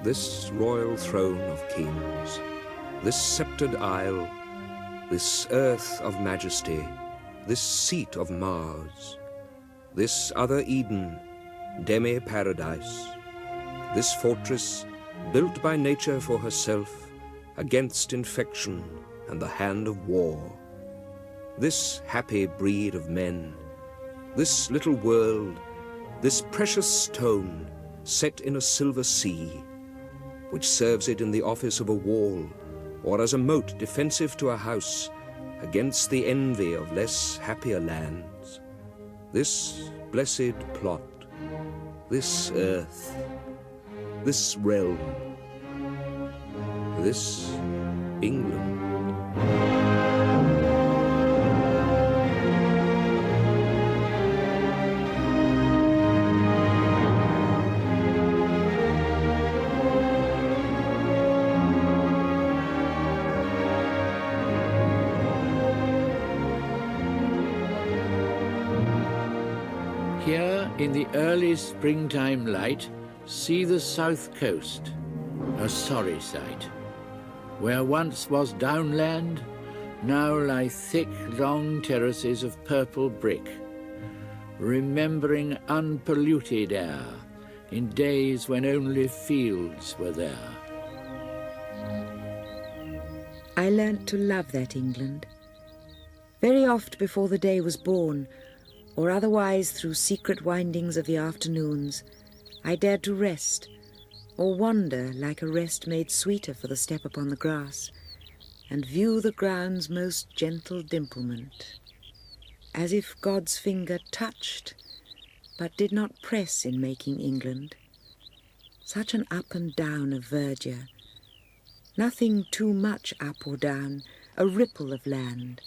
this royal throne of kings, this sceptred isle, this earth of majesty, this seat of Mars, this other Eden, demi-paradise, this fortress built by nature for herself against infection and the hand of war, this happy breed of men, this little world, this precious stone set in a silver sea, which serves it in the office of a wall or as a moat defensive to a house against the envy of less happier lands, this blessed plot, this earth, this realm, this England. Here, in the early springtime light, see the south coast, a sorry sight. Where once was downland, now lie thick, long terraces of purple brick, remembering unpolluted air in days when only fields were there. I learnt to love that England. Very oft before the day was born, or otherwise through secret windings of the afternoons, I dared to rest, or wander like a rest made sweeter for the step upon the grass, and view the ground's most gentle dimplement, as if God's finger touched, but did not press in making England. Such an up and down of verdure, nothing too much up or down, a ripple of land,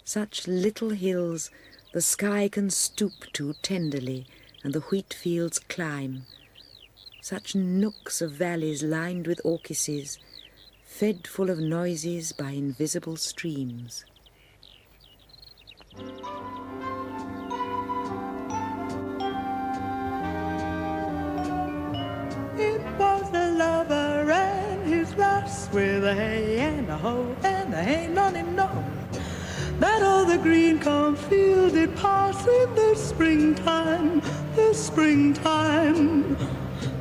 such little hills the sky can stoop to tenderly, and the wheat fields climb. Such nooks of valleys lined with orchises, fed full of noises by invisible streams. It was a lover and his lass, with a hey and a ho and a hey nonny no, that all the green cornfield did pass in the springtime,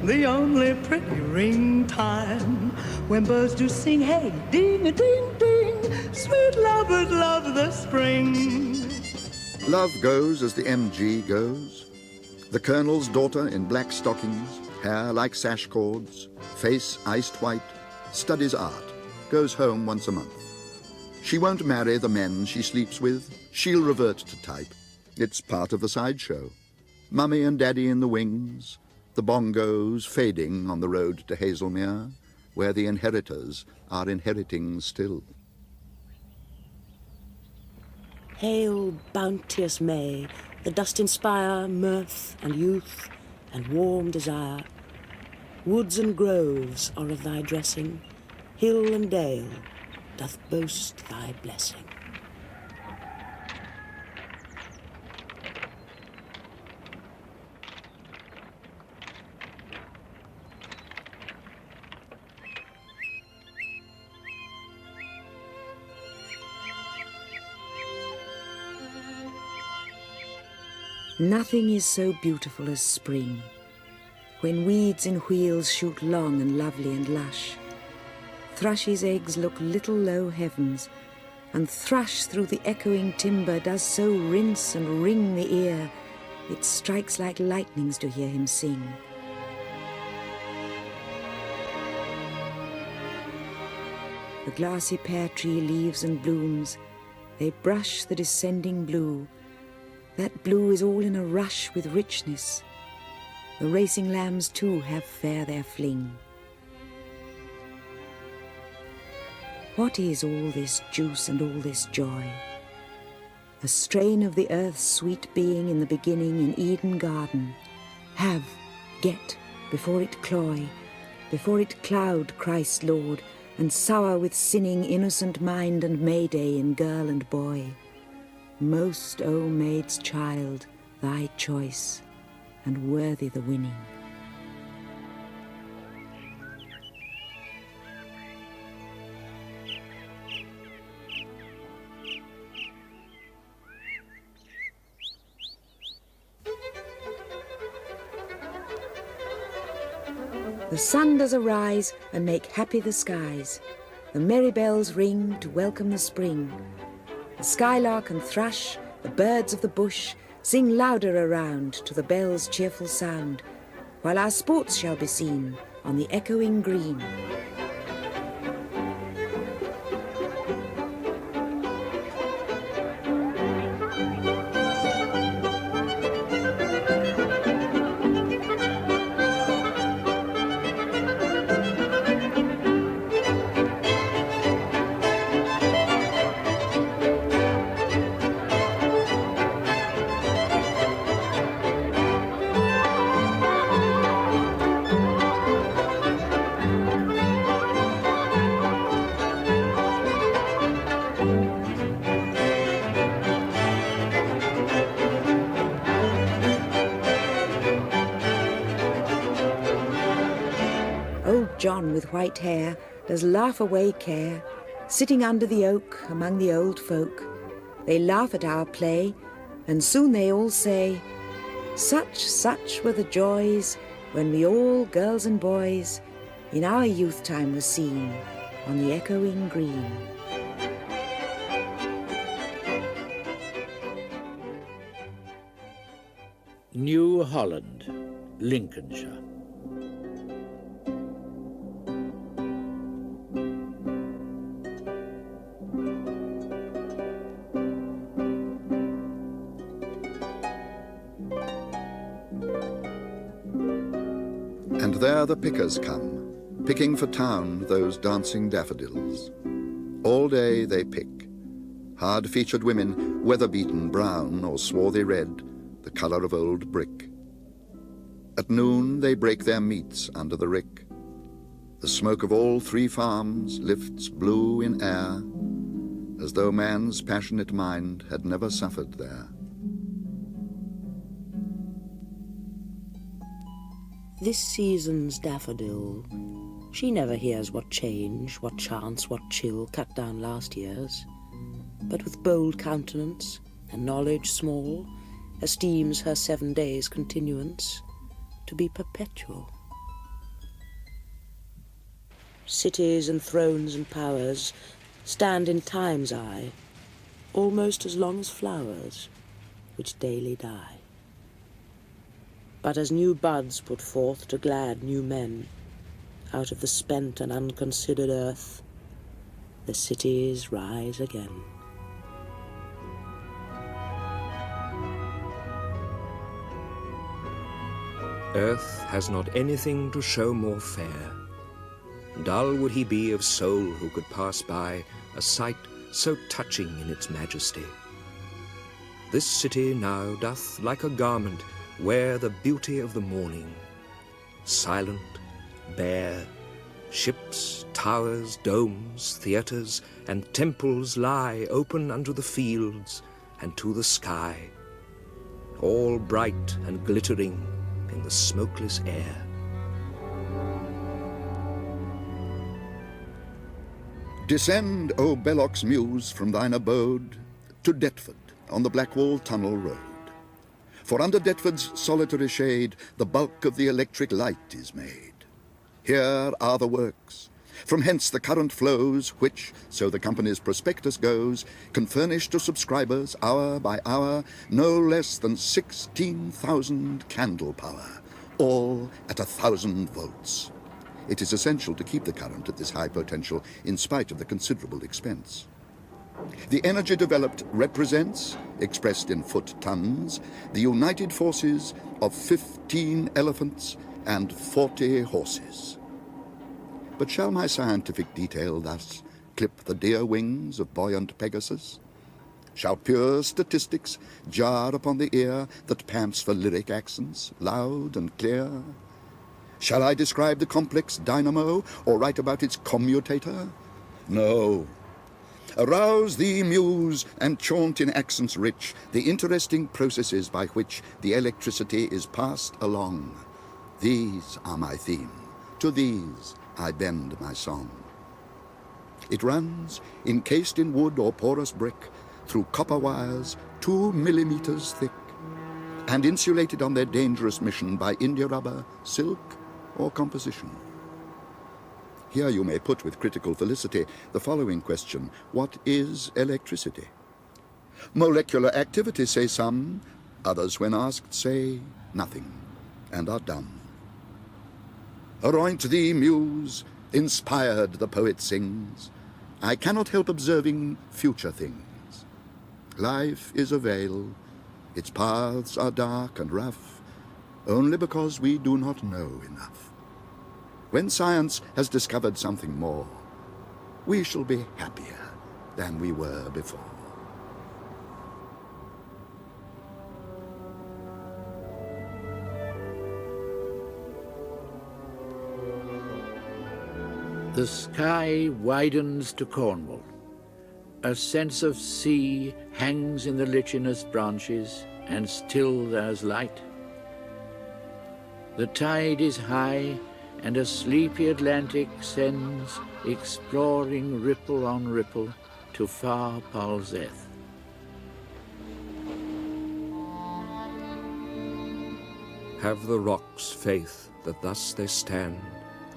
the only pretty ring time, when birds do sing hey ding a ding ding, sweet lovers love the spring. Love goes as the MG goes. The colonel's daughter in black stockings, hair like sash cords, face iced white, studies art, goes home once a month. She won't marry the men she sleeps with. She'll revert to type. It's part of the sideshow. Mummy and Daddy in the wings, the bongos fading on the road to Hazelmere, where the inheritors are inheriting still. Hail, bounteous May, the dost inspire mirth and youth and warm desire. Woods and groves are of thy dressing, hill and dale doth boast thy blessing. Nothing is so beautiful as spring, when weeds in wheels shoot long and lovely and lush. Thrushes' eggs look little low heavens, and thrush through the echoing timber does so rinse and ring the ear, it strikes like lightnings to hear him sing. The glassy pear tree leaves and blooms, they brush the descending blue. That blue is all in a rush with richness. The racing lambs too have fair their fling. What is all this juice and all this joy? A strain of the earth's sweet being in the beginning in Eden garden. Have, get, before it cloy, before it cloud Christ Lord, and sour with sinning innocent mind and Mayday in girl and boy. Most, O maid's child, thy choice, and worthy the winning. The sun does arise and make happy the skies. The merry bells ring to welcome the spring. The skylark and thrush, the birds of the bush, sing louder around to the bells' cheerful sound, while our sports shall be seen on the echoing green. John with white hair does laugh away care, sitting under the oak among the old folk. They laugh at our play, and soon they all say, such were the joys when we all, girls and boys, in our youth time were seen on the echoing green. New Holland, Lincolnshire. And there the pickers come, picking for town those dancing daffodils. All day they pick. Hard-featured women, weather-beaten brown or swarthy red, the colour of old brick. At noon they break their meats under the rick. The smoke of all three farms lifts blue in air, as though man's passionate mind had never suffered there. This season's daffodil, she never hears what change, what chance, what chill cut down last year's, but with bold countenance and knowledge small, esteems her 7 days' continuance to be perpetual. Cities and thrones and powers stand in time's eye, almost as long as flowers, which daily die. But as new buds put forth to glad new men, out of the spent and unconsidered earth, the cities rise again. Earth has not anything to show more fair. Dull would he be of soul who could pass by a sight so touching in its majesty. This city now doth like a garment wear the beauty of the morning. Silent, bare, ships, towers, domes, theatres, and temples lie open unto the fields and to the sky, all bright and glittering in the smokeless air. Descend, O Belloc's muse, from thine abode to Deptford on the Blackwall Tunnel Road. For under Deptford's solitary shade the bulk of the electric light is made. Here are the works. From hence the current flows, which, so the company's prospectus goes, can furnish to subscribers, hour by hour, no less than 16,000 candle power, all at 1,000 volts. It is essential to keep the current at this high potential in spite of the considerable expense. The energy developed represents, expressed in foot-tons, the united forces of 15 elephants and 40 horses. But shall my scientific detail thus clip the dear wings of buoyant Pegasus? Shall pure statistics jar upon the ear that pants for lyric accents, loud and clear? Shall I describe the complex dynamo or write about its commutator? No. Arouse thee, muse, and chaunt in accents rich the interesting processes by which the electricity is passed along. These are my theme. To these I bend my song. It runs, encased in wood or porous brick, through copper wires 2 millimeters thick, and insulated on their dangerous mission by india rubber, silk, or composition. Here you may put with critical felicity the following question: what is electricity? Molecular activity, say some. Others, when asked, say nothing, and are dumb. Aroint thee, muse, inspired the poet sings, I cannot help observing future things. Life is a veil, its paths are dark and rough, only because we do not know enough. When science has discovered something more, we shall be happier than we were before. The sky widens to Cornwall. A sense of sea hangs in the lichenous branches, and still there's light. The tide is high, and a sleepy Atlantic sends exploring ripple on ripple to far Palzeth. Have the rocks faith that thus they stand,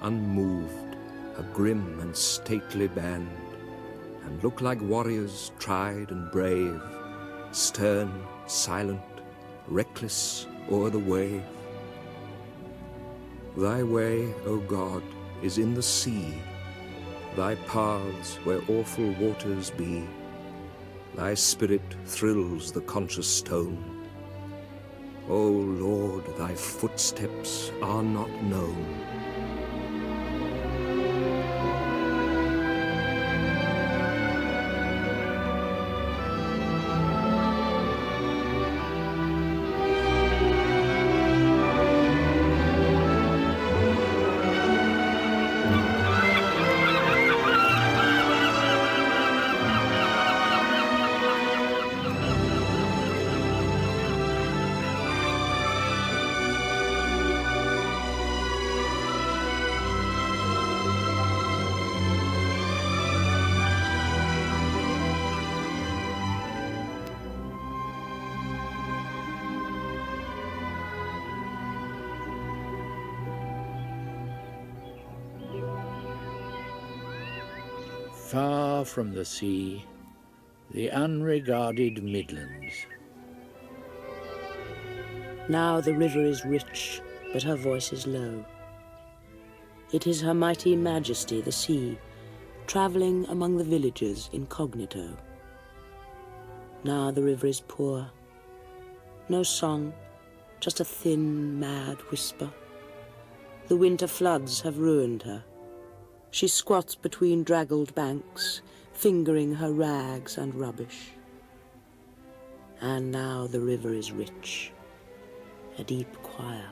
unmoved, a grim and stately band, and look like warriors tried and brave, stern, silent, reckless o'er the wave. Thy way, O God, is in the sea, thy paths where awful waters be. Thy spirit thrills the conscious stone. O Lord, thy footsteps are not known. Far from the sea, the unregarded Midlands. Now the river is rich, but her voice is low. It is her mighty majesty, the sea, travelling among the villages incognito. Now the river is poor. No song, just a thin, mad whisper. The winter floods have ruined her. She squats between draggled banks, fingering her rags and rubbish. And now the river is rich, a deep choir.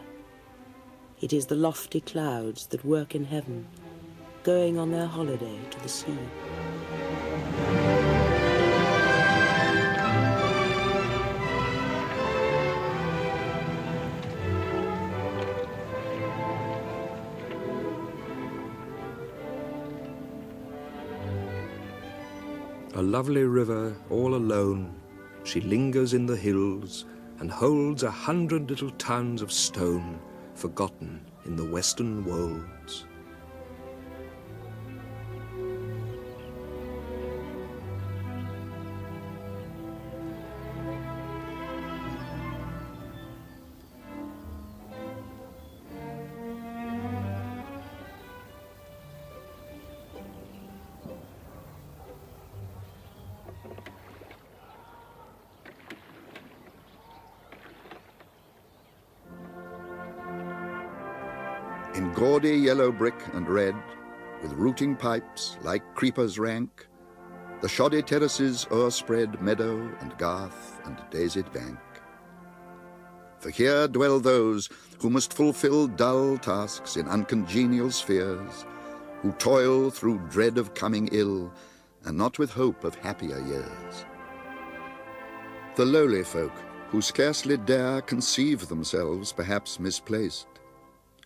It is the lofty clouds that work in heaven, going on their holiday to the sea. A lovely river, all alone, she lingers in the hills and holds 100 little towns of stone, forgotten in the western wolds. In gaudy yellow brick and red, with rooting pipes like creepers rank, the shoddy terraces o'erspread meadow and garth and daisied bank. For here dwell those who must fulfill dull tasks in uncongenial spheres, who toil through dread of coming ill, and not with hope of happier years. The lowly folk, who scarcely dare conceive themselves perhaps misplaced,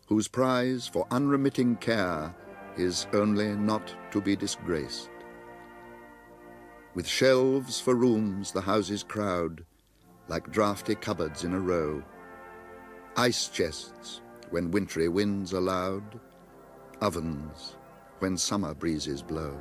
whose prize for unremitting care is only not to be disgraced. With shelves for rooms the houses crowd, like draughty cupboards in a row, ice chests when wintry winds are loud, ovens when summer breezes blow.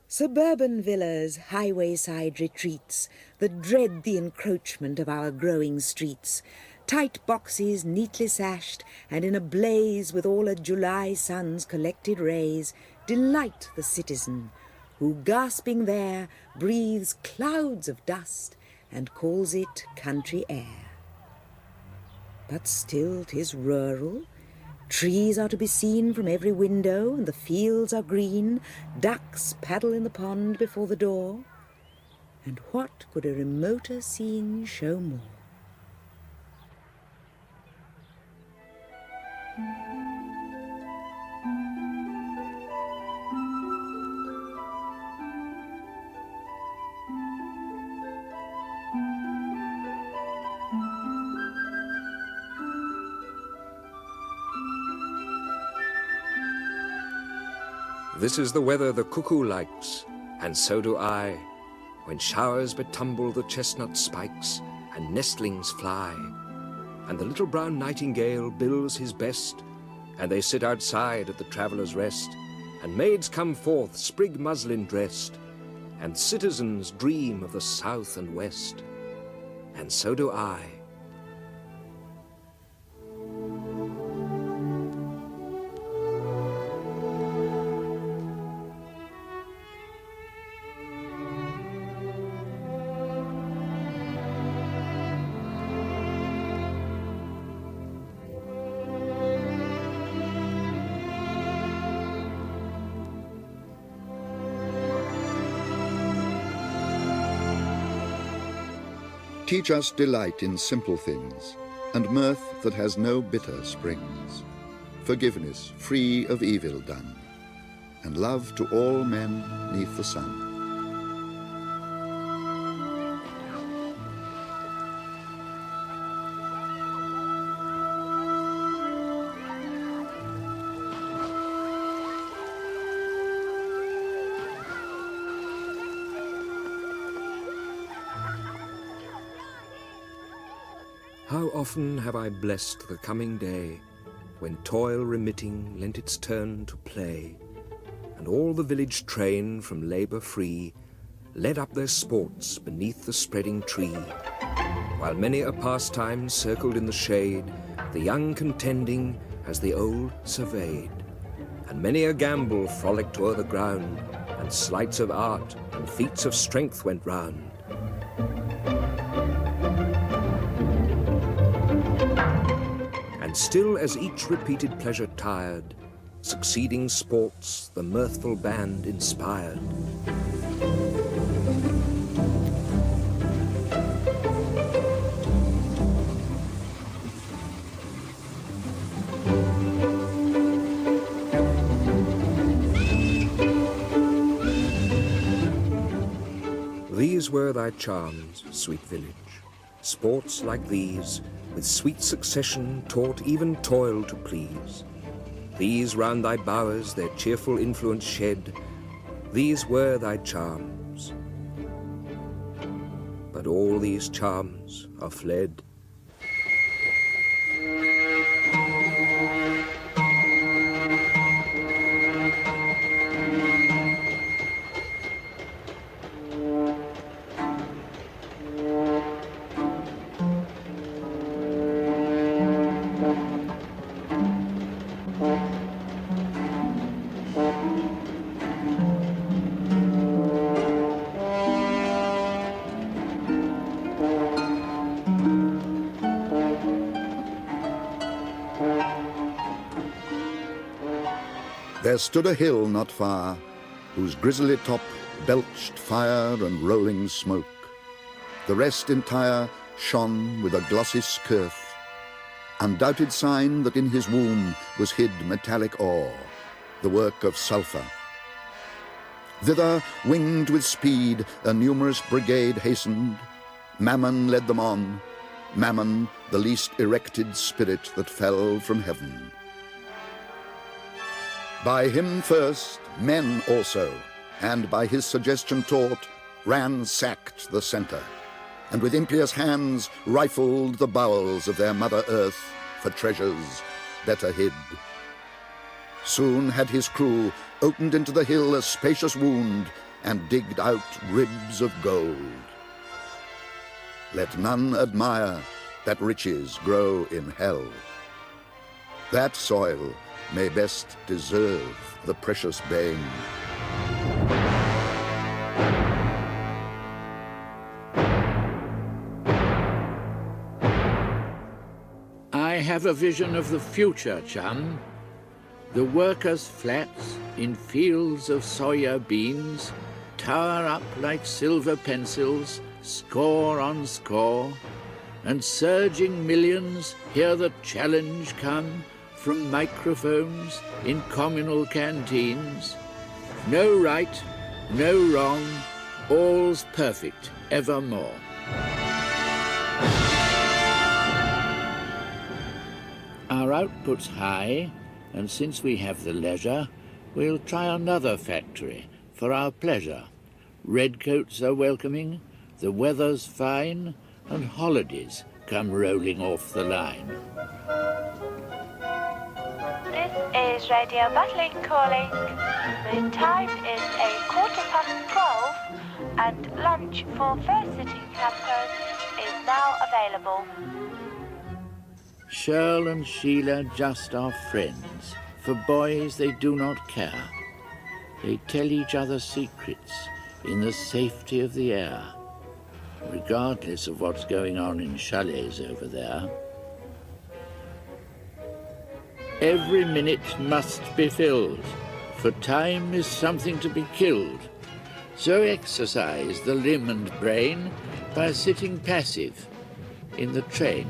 Suburban villas, highway-side retreats that dread the encroachment of our growing streets, tight boxes neatly sashed and in a blaze with all a July sun's collected rays, delight the citizen, who gasping there breathes clouds of dust and calls it country air. But still 'tis rural. Trees are to be seen from every window, and the fields are green. Ducks paddle in the pond before the door. And what could a remoter scene show more? This is the weather the cuckoo likes, and so do I, when showers betumble the chestnut spikes and nestlings fly, and the little brown nightingale bills his best, and they sit outside at the traveller's rest, and maids come forth sprig muslin dressed, and citizens dream of the south and west, and so do I. Teach us delight in simple things, and mirth that has no bitter springs, forgiveness free of evil done, and love to all men neath the sun. How often have I blessed the coming day, when toil remitting lent its turn to play, and all the village train from labour free led up their sports beneath the spreading tree, while many a pastime circled in the shade, the young contending as the old surveyed, and many a gambol frolicked o'er the ground, and sleights of art and feats of strength went round. And still as each repeated pleasure tired, succeeding sports the mirthful band inspired. These were thy charms, sweet village, sports like these, with sweet succession taught even toil to please. These round thy bowers their cheerful influence shed, these were thy charms. But all these charms are fled. There stood a hill not far, whose grisly top belched fire and rolling smoke. The rest entire shone with a glossy scurf, undoubted sign that in his womb was hid metallic ore, the work of sulphur. Thither, winged with speed, a numerous brigade hastened. Mammon led them on, Mammon, the least erected spirit that fell from heaven. By him first, men also, and by his suggestion taught, ransacked the centre, and with impious hands rifled the bowels of their Mother Earth for treasures better hid. Soon had his crew opened into the hill a spacious wound and digged out ribs of gold. Let none admire that riches grow in hell. That soil may best deserve the precious bane. I have a vision of the future, chum. The workers' flats in fields of soya beans tower up like silver pencils, score on score, and surging millions hear the challenge come from microphones in communal canteens. No right, no wrong, all's perfect evermore. Our output's high, and since we have the leisure, we'll try another factory for our pleasure. Redcoats are welcoming, the weather's fine, and holidays come rolling off the line. This is Radio Battling calling. The time is 12:15, and lunch for first sitting campers is now available. Shirl and Sheila just are friends. For boys they do not care. They tell each other secrets in the safety of the air, regardless of what's going on in chalets over there. Every minute must be filled, for time is something to be killed. So exercise the limb and brain by sitting passive in the train.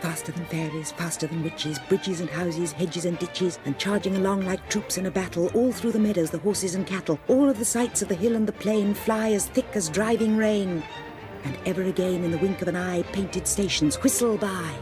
Faster than fairies, faster than witches, bridges and houses, hedges and ditches, and charging along like troops in a battle, all through the meadows, the horses and cattle, all of the sights of the hill and the plain fly as thick as driving rain. And ever again, in the wink of an eye, painted stations whistle by.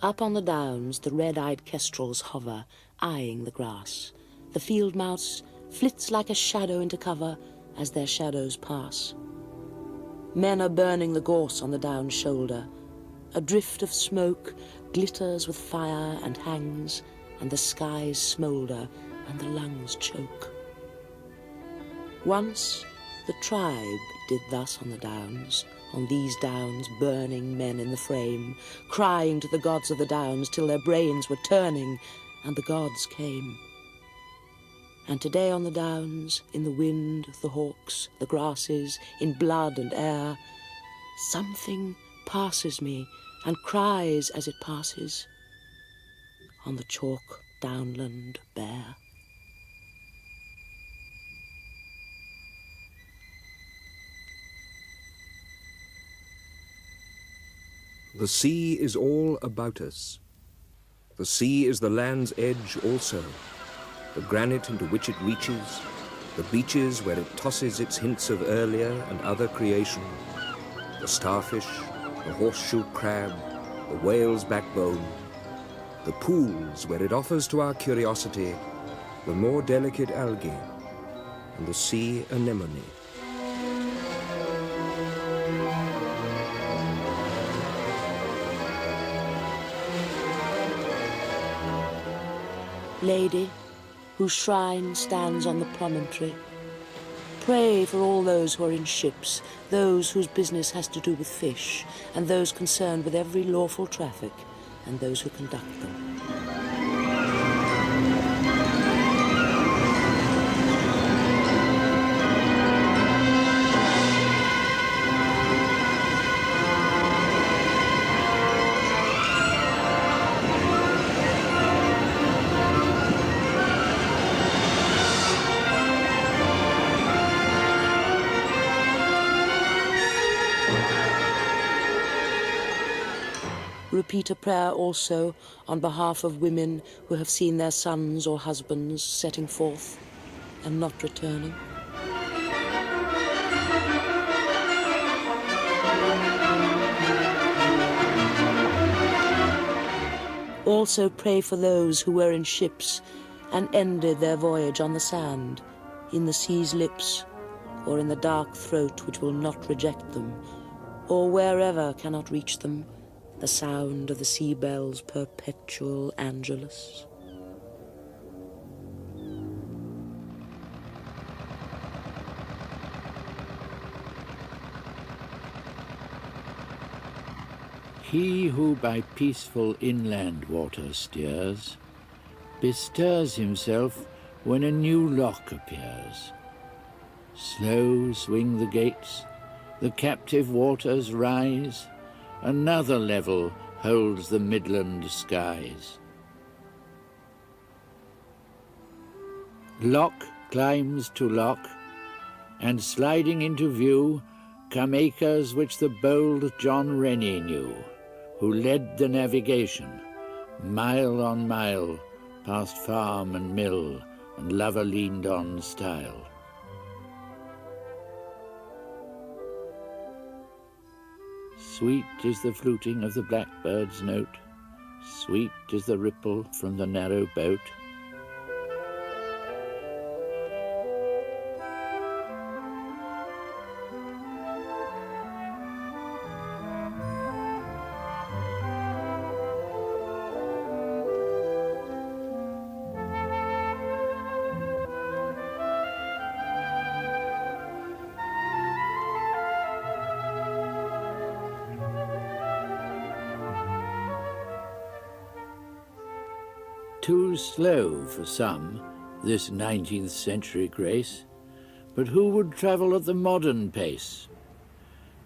Up on the downs, the red-eyed kestrels hover, eyeing the grass. The field mouse flits like a shadow into cover as their shadows pass. Men are burning the gorse on the down shoulder. A drift of smoke glitters with fire and hangs, and the skies smoulder and the lungs choke. Once the tribe did thus on the downs, on these downs burning men in the frame, crying to the gods of the downs till their brains were turning, and the gods came. And today on the downs, in the wind, the hawks, the grasses, in blood and air, something passes me and cries as it passes on the chalk downland bare. The sea is all about us. The sea is the land's edge also, the granite into which it reaches, the beaches where it tosses its hints of earlier and other creation, the starfish, the horseshoe crab, the whale's backbone, the pools where it offers to our curiosity the more delicate algae, and the sea anemone. Lady, whose shrine stands on the promontory, Pray for all those who are in ships, those whose business has to do with fish, and those concerned with every lawful traffic, and those who conduct them. Repeat a prayer also on behalf of women who have seen their sons or husbands setting forth and not returning. Also pray for those who were in ships and ended their voyage on the sand, in the sea's lips, or in the dark throat which will not reject them, or wherever cannot reach them the sound of the sea bell's perpetual Angelus. He who by peaceful inland water steers, bestirs himself when a new lock appears. Slow swing the gates, the captive waters rise, another level holds the midland skies. Lock climbs to lock, and sliding into view come acres which the bold John Rennie knew, who led the navigation, mile on mile, past farm and mill and lover-leaned-on stile. Sweet is the fluting of the blackbird's note, sweet is the ripple from the narrow boat. Too slow for some, this 19th century grace, but who would travel at the modern pace?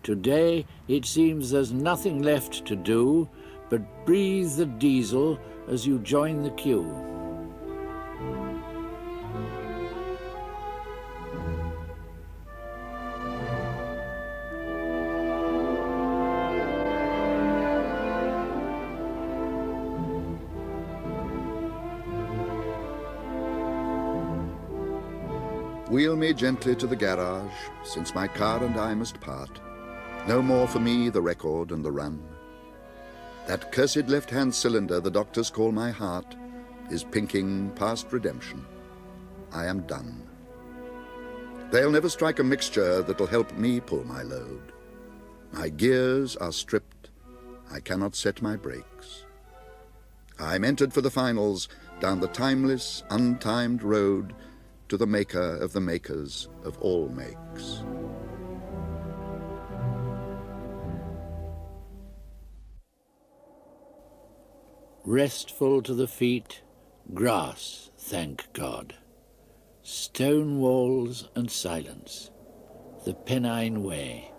Today it seems there's nothing left to do but breathe the diesel as you join the queue. Wheel me gently to the garage, since my car and I must part. No more for me the record and the run. That cursed left-hand cylinder the doctors call my heart is pinking past redemption. I am done. They'll never strike a mixture that'll help me pull my load. My gears are stripped. I cannot set my brakes. I'm entered for the finals down the timeless, untimed road to the maker of the makers of all makes. Restful to the feet, grass, thank God. Stone walls and silence, the Pennine Way.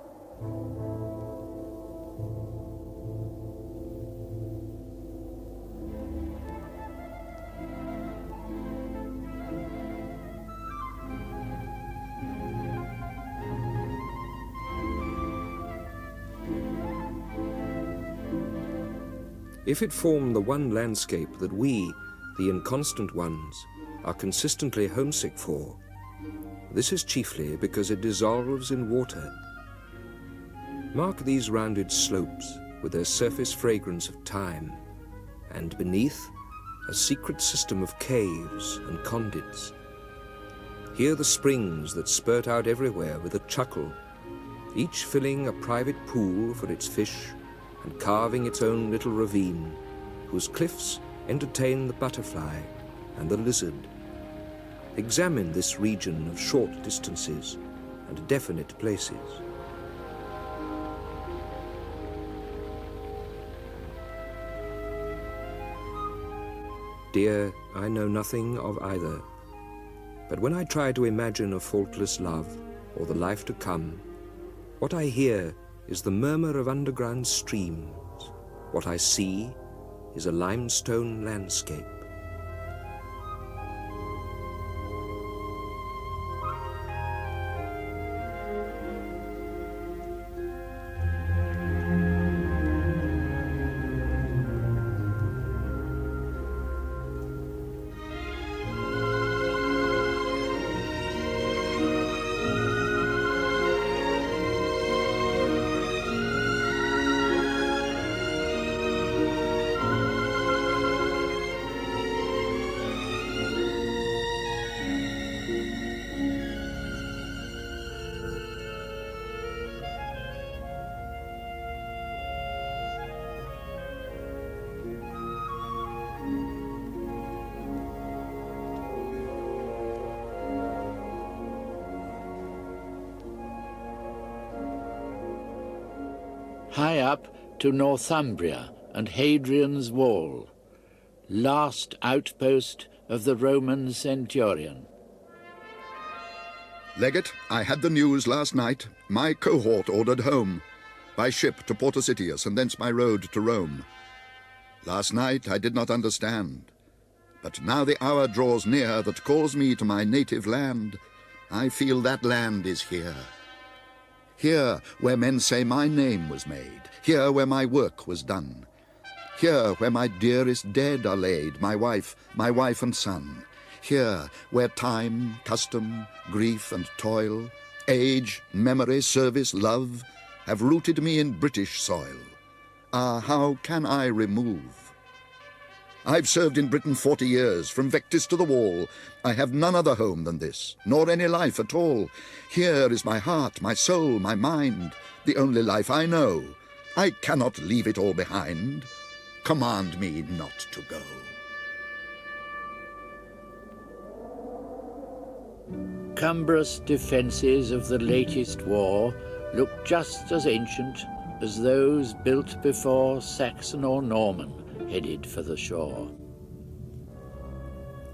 If it form the one landscape that we, the inconstant ones, are consistently homesick for, this is chiefly because it dissolves in water. Mark these rounded slopes with their surface fragrance of time, and beneath, a secret system of caves and conduits. Hear the springs that spurt out everywhere with a chuckle, each filling a private pool for its fish and carving its own little ravine, whose cliffs entertain the butterfly and the lizard. Examine this region of short distances, and definite places. Dear, I know nothing of either. But when I try to imagine a faultless love, or the life to come, what I hear is the murmur of underground streams. What I see is a limestone landscape. High up to Northumbria and Hadrian's Wall, last outpost of the Roman centurion. Legate, I had the news last night. My cohort ordered home, by ship to Porta Sitius and thence by road to Rome. Last night I did not understand, but now the hour draws near that calls me to my native land. I feel that land is here. Here where men say my name was made, here where my work was done, here where my dearest dead are laid, my wife and son, here where time, custom, grief and toil, age, memory, service, love have rooted me in British soil. Ah, how can I remove? I've served in Britain 40 years, from Vectis to the wall. I have none other home than this, nor any life at all. Here is my heart, my soul, my mind, the only life I know. I cannot leave it all behind. Command me not to go. Cumbrous defences of the latest war look just as ancient as those built before Saxon or Norman headed for the shore.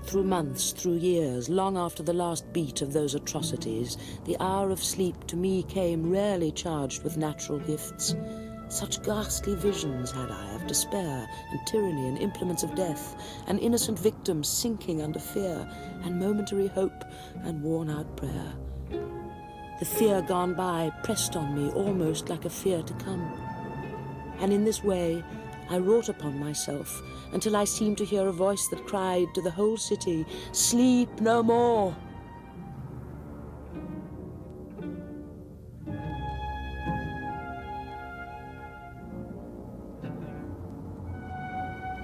Through months, through years, long after the last beat of those atrocities, the hour of sleep to me came rarely charged with natural gifts. Such ghastly visions had I of despair and tyranny and implements of death, and innocent victims sinking under fear, and momentary hope and worn-out prayer. The fear gone by pressed on me almost like a fear to come. And in this way I wrought upon myself until I seemed to hear a voice that cried to the whole city, "Sleep no more!"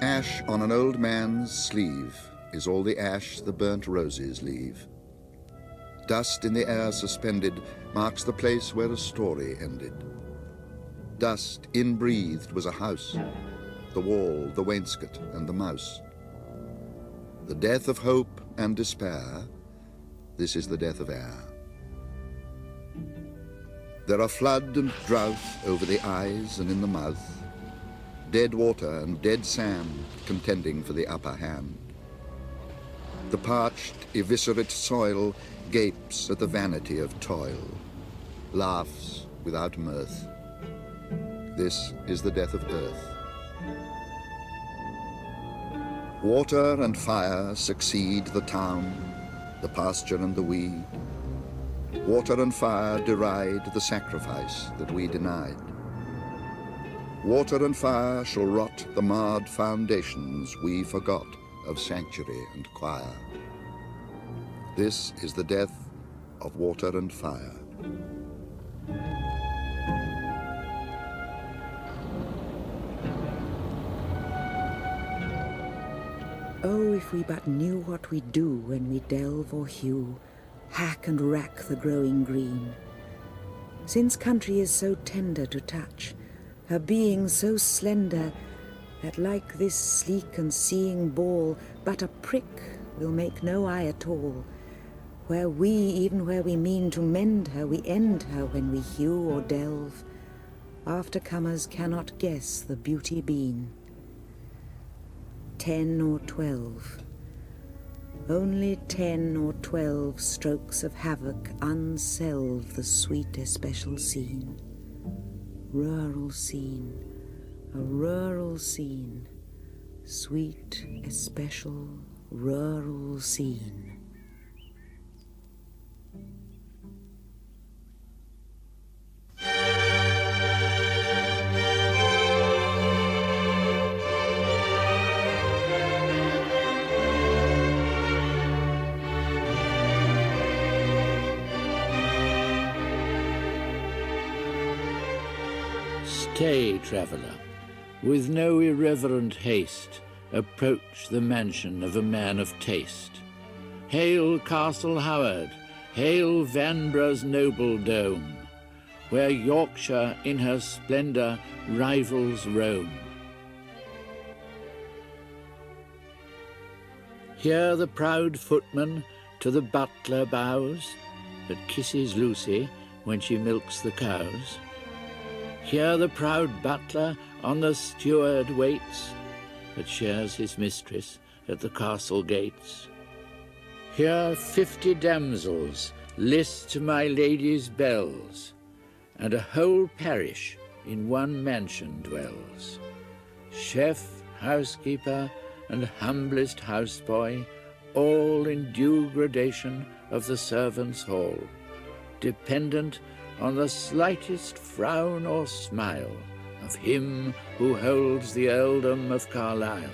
Ash on an old man's sleeve is all the ash the burnt roses leave. Dust in the air suspended marks the place where a story ended. Dust inbreathed was a house, the wall, the wainscot, and the mouse. The death of hope and despair, this is the death of air. There are flood and drought over the eyes and in the mouth, dead water and dead sand contending for the upper hand. The parched, eviscerate soil gapes at the vanity of toil, laughs without mirth. This is the death of earth. Water and fire succeed the town, the pasture and the weed. Water and fire deride the sacrifice that we denied. Water and fire shall rot the marred foundations we forgot of sanctuary and choir. This is the death of water and fire. Oh, if we but knew what we do when we delve or hew, hack and rack the growing green. Since country is so tender to touch, her being so slender, that like this sleek and seeing ball, but a prick will make no eye at all. even where we mean to mend her, we end her when we hew or delve. Aftercomers cannot guess the beauty been. 10 or 12. Only 10 or 12 strokes of havoc unselve the sweet especial scene. Rural scene, a rural scene, sweet especial rural scene. Stay, traveller, with no irreverent haste, approach the mansion of a man of taste. Hail Castle Howard, hail Vanbragh's noble dome, where Yorkshire in her splendour rivals Rome. Here the proud footman to the butler bows, that kisses Lucy when she milks the cows. Here the proud butler on the steward waits, that shares his mistress at the castle gates. Here 50 damsels list my lady's bells, and a whole parish in one mansion dwells. Chef, housekeeper, and humblest houseboy, all in due gradation of the servants' hall, dependent on the slightest frown or smile of him who holds the earldom of Carlisle.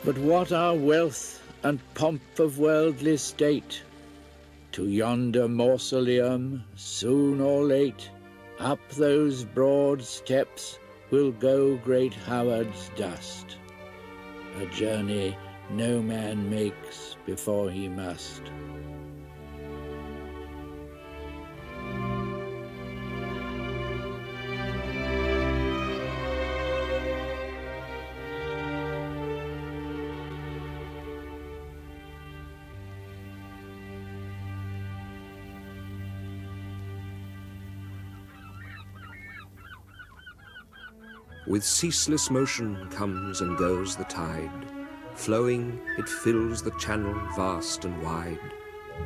But what are wealth and pomp of worldly state? To yonder mausoleum, soon or late, up those broad steps will go great Howard's dust, a journey no man makes before he must. With ceaseless motion comes and goes the tide. Flowing, it fills the channel vast and wide.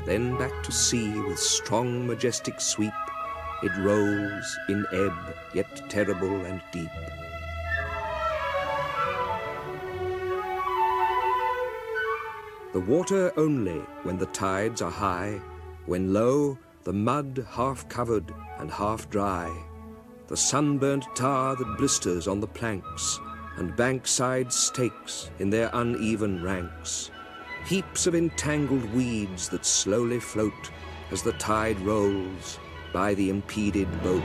Then back to sea with strong majestic sweep, it rolls in ebb, yet terrible and deep. The water only when the tides are high, when low, the mud half covered and half dry. The sunburnt tar that blisters on the planks, and bankside stakes in their uneven ranks. Heaps of entangled weeds that slowly float as the tide rolls by the impeded boat.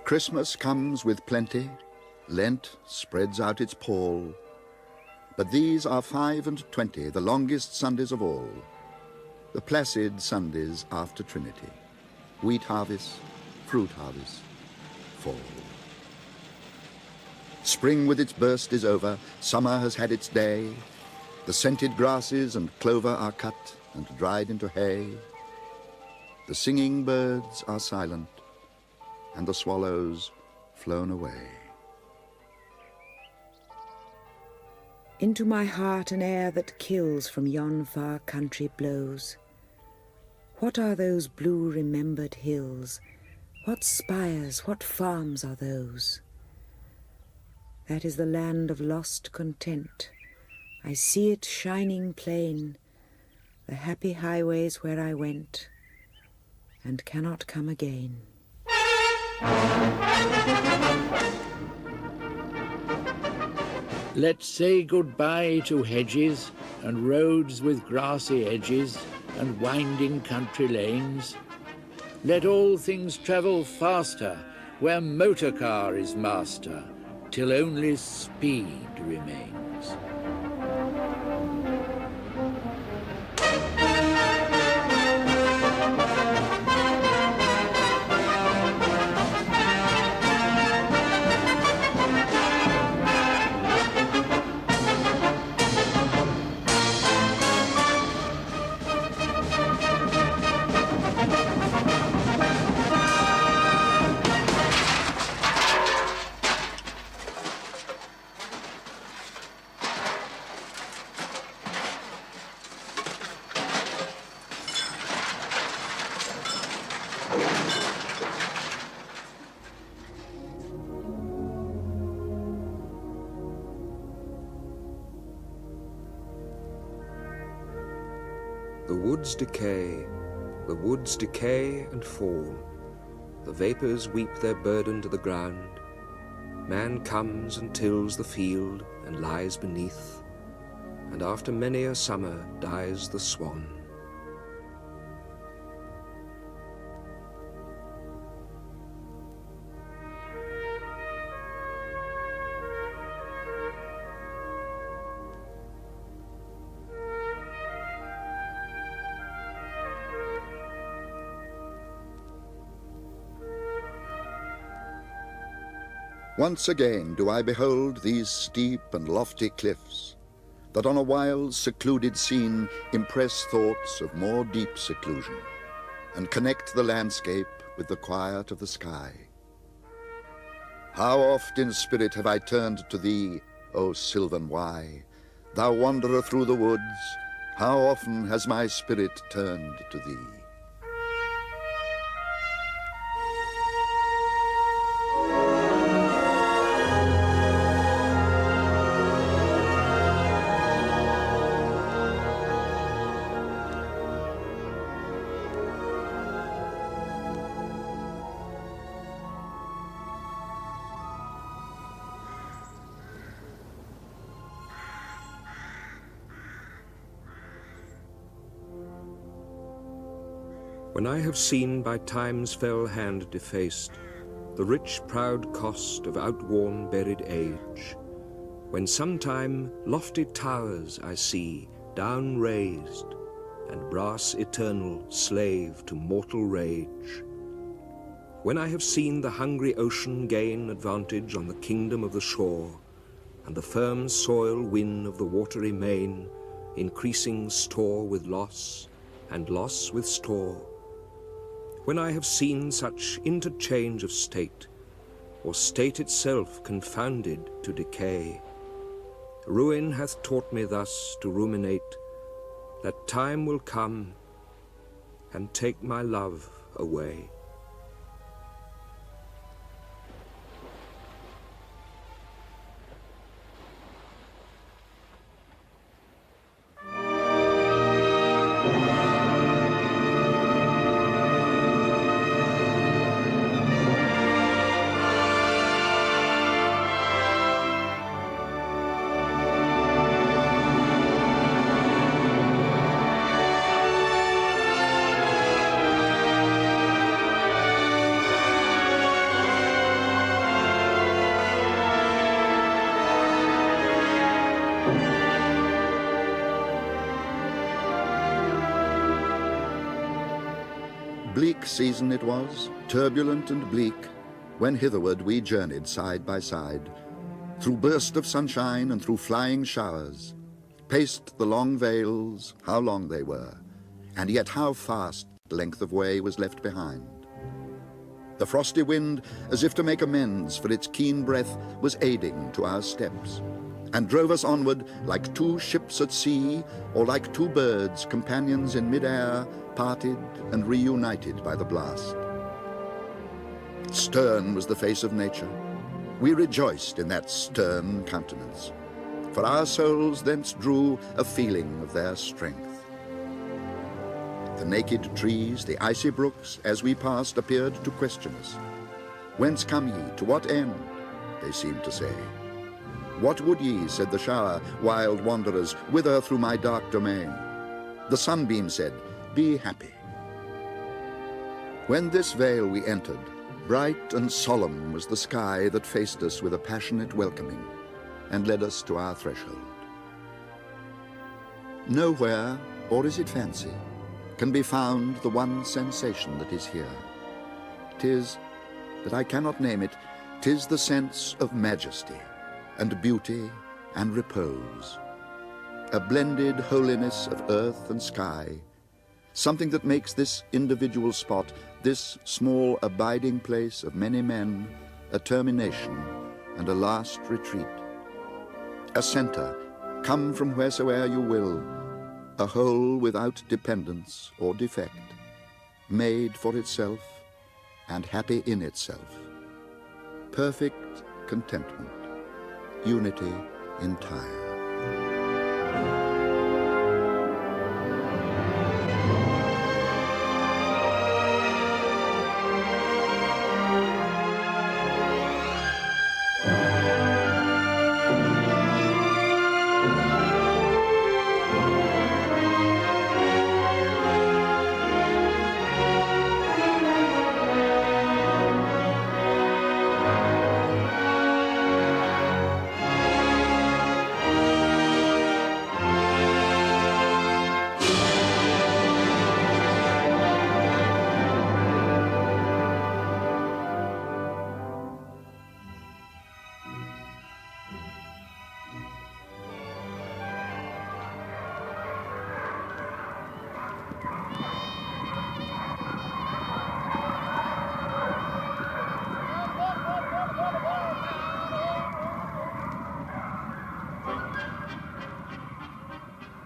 Christmas comes with plenty, Lent spreads out its pall, but these are 5 and 20, the longest Sundays of all, the placid Sundays after Trinity, wheat harvest, fruit harvest, fall. Spring with its burst is over, summer has had its day, the scented grasses and clover are cut and dried into hay, the singing birds are silent, and the swallows flown away. Into my heart an air that kills from yon far country blows. What are those blue remembered hills? What spires, what farms are those? That is the land of lost content. I see it shining plain, the happy highways where I went, and cannot come again. Let's say goodbye to hedges and roads with grassy edges and winding country lanes. Let all things travel faster where motor car is master, till only speed remains. The woods decay and fall. The vapours weep their burden to the ground. Man comes and tills the field and lies beneath, and after many a summer dies the swan. Once again do I behold these steep and lofty cliffs, that on a wild, secluded scene impress thoughts of more deep seclusion, and connect the landscape with the quiet of the sky. How oft in spirit have I turned to thee, O sylvan Wye, thou wanderer through the woods, how often has my spirit turned to thee. When I have seen by time's fell hand defaced the rich proud cost of outworn buried age, when sometime lofty towers I see down raised, and brass eternal slave to mortal rage, when I have seen the hungry ocean gain advantage on the kingdom of the shore, and the firm soil win of the watery main, increasing store with loss, and loss with store, when I have seen such interchange of state, or state itself confounded to decay, ruin hath taught me thus to ruminate, that time will come and take my love away. Bleak season it was, turbulent and bleak, when hitherward we journeyed side by side, through burst of sunshine and through flying showers, paced the long vales, how long they were, and yet how fast length of way was left behind. The frosty wind, as if to make amends for its keen breath, was aiding to our steps, and drove us onward like two ships at sea, or like two birds, companions in mid-air, parted and reunited by the blast. Stern was the face of nature. We rejoiced in that stern countenance, for our souls thence drew a feeling of their strength. The naked trees, the icy brooks, as we passed, appeared to question us. Whence come ye? To what end? They seemed to say. What would ye, said the shower, wild wanderers, whither through my dark domain? The sunbeam said, be happy. When this vale we entered, bright and solemn was the sky that faced us with a passionate welcoming and led us to our threshold. Nowhere, or is it fancy, can be found the one sensation that is here. 'Tis, that I cannot name it, 'tis the sense of majesty and beauty and repose, a blended holiness of earth and sky, something that makes this individual spot, this small abiding place of many men, a termination and a last retreat, a center, come from wheresoe'er you will, a whole without dependence or defect, made for itself and happy in itself, perfect contentment, unity entire.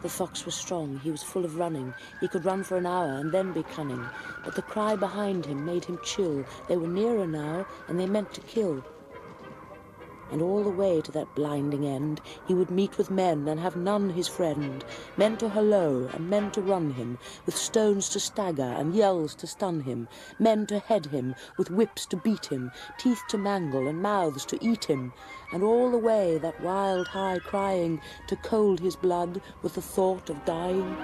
The fox was strong, he was full of running. He could run for an hour and then be cunning. But the cry behind him made him chill. They were nearer now, and they meant to kill. And all the way to that blinding end, he would meet with men and have none his friend. Men to holloa and men to run him, with stones to stagger and yells to stun him. Men to head him, with whips to beat him, teeth to mangle and mouths to eat him. And all the way that wild high crying to cold his blood with the thought of dying.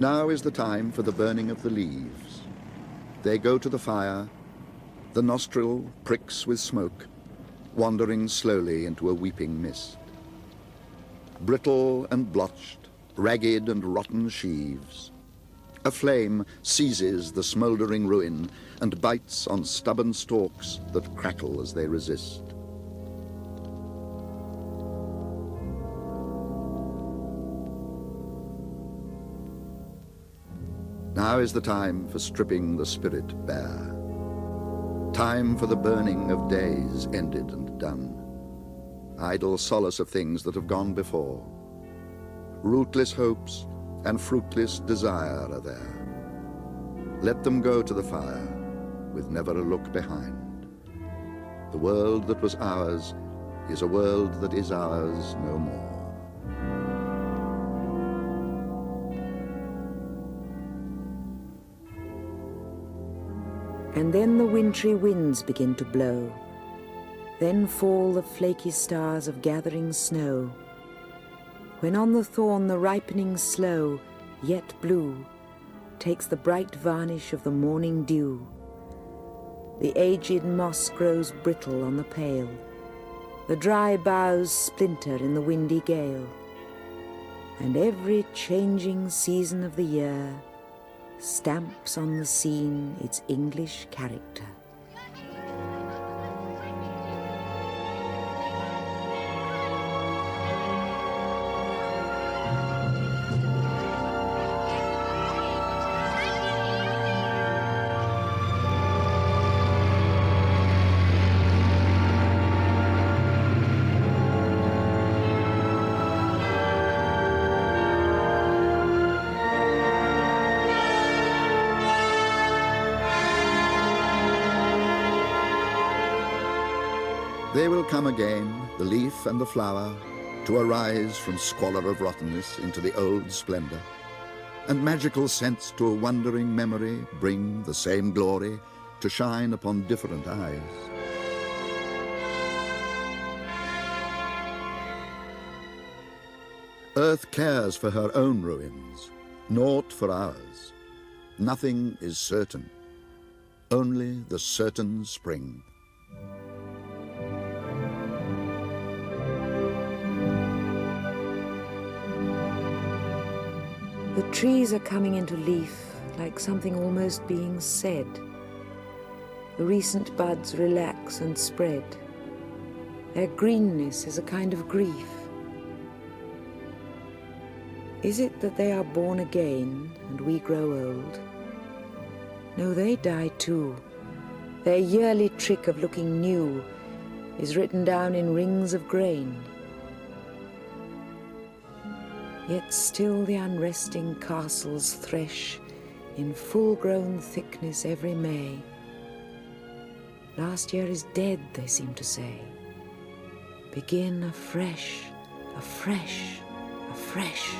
Now is the time for the burning of the leaves. They go to the fire, the nostril pricks with smoke, wandering slowly into a weeping mist. Brittle and blotched, ragged and rotten sheaves. A flame seizes the smouldering ruin and bites on stubborn stalks that crackle as they resist. Now is the time for stripping the spirit bare. Time for the burning of days ended and done. Idle solace of things that have gone before. Rootless hopes and fruitless desire are there. Let them go to the fire with never a look behind. The world that was ours is a world that is ours no more. And then the wintry winds begin to blow. Then fall the flaky stars of gathering snow. When on the thorn the ripening sloe, yet blue, takes the bright varnish of the morning dew. The aged moss grows brittle on the pale. The dry boughs splinter in the windy gale. and every changing season of the year stamps on the scene its English character. They will come again, the leaf and the flower, to arise from squalor of rottenness into the old splendor, and magical sense to a wondering memory bring the same glory to shine upon different eyes. Earth cares for her own ruins, naught for ours. Nothing is certain, only the certain spring. The trees are coming into leaf like something almost being said. The recent buds relax and spread. Their greenness is a kind of grief. Is it that they are born again and we grow old? No, they die too. Their yearly trick of looking new is written down in rings of grain. Yet still the unresting castles thresh in full-grown thickness every May. Last year is dead, they seem to say. Begin afresh, afresh, afresh.